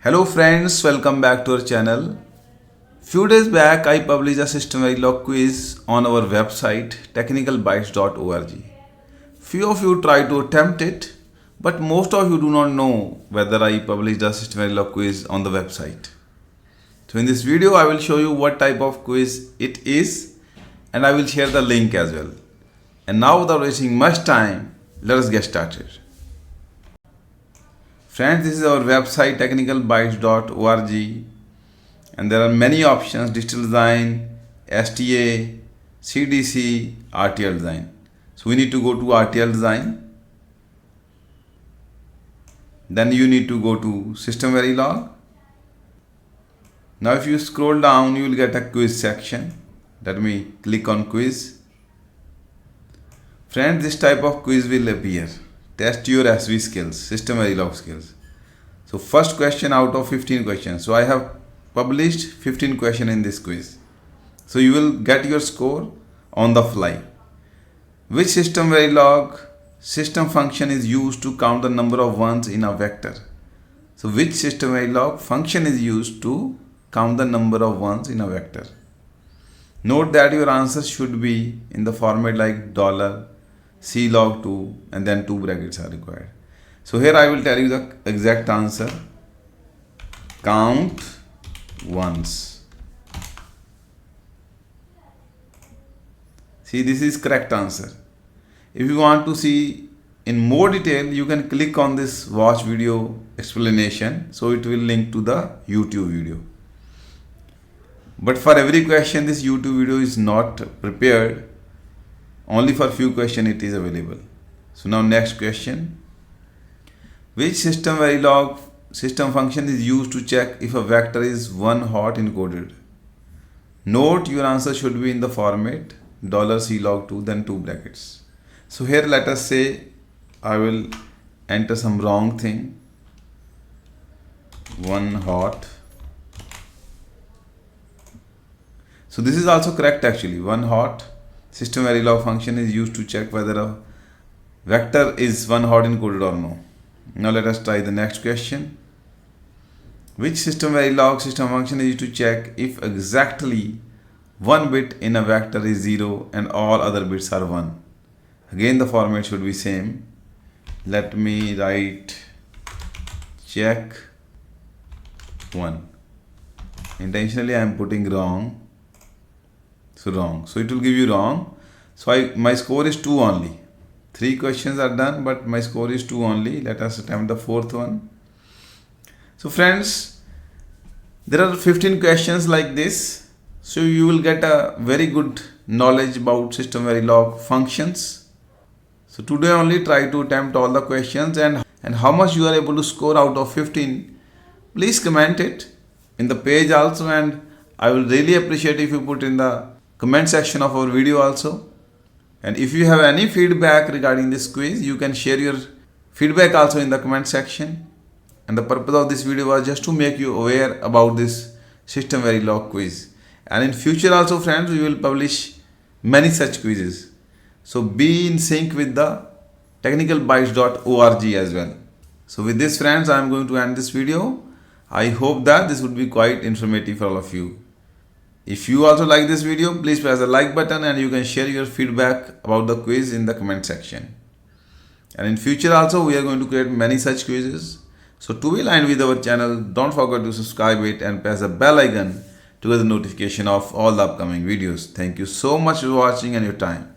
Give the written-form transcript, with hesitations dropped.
Hello friends, welcome back to our channel. Few days back I published a SystemVerilog quiz on our website technicalbytes.org. Few of you try to attempt it, but most of you do not know whether I published a SystemVerilog quiz on the website. So in this video I will show you what type of quiz it is and I will share the link as well. And now without wasting much time, let us get started. Friends, this is our website technicalbytes.org and there are many options: digital design, STA, CDC, RTL design. So we need to go to RTL design. Then you need to go to SystemVerilog. Now if you scroll down, you will get a quiz section. Let me click on quiz. Friends, this type of quiz will appear. Test your SV skills, SystemVerilog skills. So first question out of 15 questions. So I have published 15 questions in this quiz. So you will get your score on the fly. Which SystemVerilog system function is used to count the number of ones in a vector? So which SystemVerilog function is used to count the number of ones in a vector? Note that your answer should be in the format like $C_log2 and then 2 brackets are required. So here I will tell you the exact answer. Count ones. See, this is correct answer. If you want to see in more detail, you can click on this watch video explanation. So it will link to the YouTube video. But for every question, this YouTube video is not prepared. Only for few questions it is available. So now next question. Which SystemVerilog system function is used to check if a vector is one hot encoded? Note your answer should be in the format $C_log2 then 2 brackets. So here let us say I will enter some wrong thing. One hot. So this is also correct actually. One hot. SystemVerilog function is used to check whether a vector is one hot encoded or no. Now let us try the next question. Which SystemVerilog system function is used to check if exactly one bit in a vector is 0 and all other bits are 1? Again the format should be same. Let me write check 1. Intentionally I am putting wrong. So wrong. So it will give you wrong. So my score is 2 only. 3 questions are done, but my score is 2 only. Let us attempt the 4th one. So friends, there are 15 questions like this. So you will get a very good knowledge about SystemVerilog functions. So today only try to attempt all the questions and how much you are able to score out of 15. Please comment it in the page also, and I will really appreciate if you put in the comment section of our video also. And if you have any feedback regarding this quiz, you can share your feedback also in the comment section. And the purpose of this video was just to make you aware about this SystemVerilog quiz. And in future also friends, we will publish many such quizzes. So be in sync with the technicalbytes.org as well. So with this friends, I am going to end this video. I hope that this would be quite informative for all of you. If you also like this video, please press the like button and you can share your feedback about the quiz in the comment section. And in future also we are going to create many such quizzes. So to be aligned with our channel, don't forget to subscribe it and press the bell icon to get the notification of all the upcoming videos. Thank you so much for watching and your time.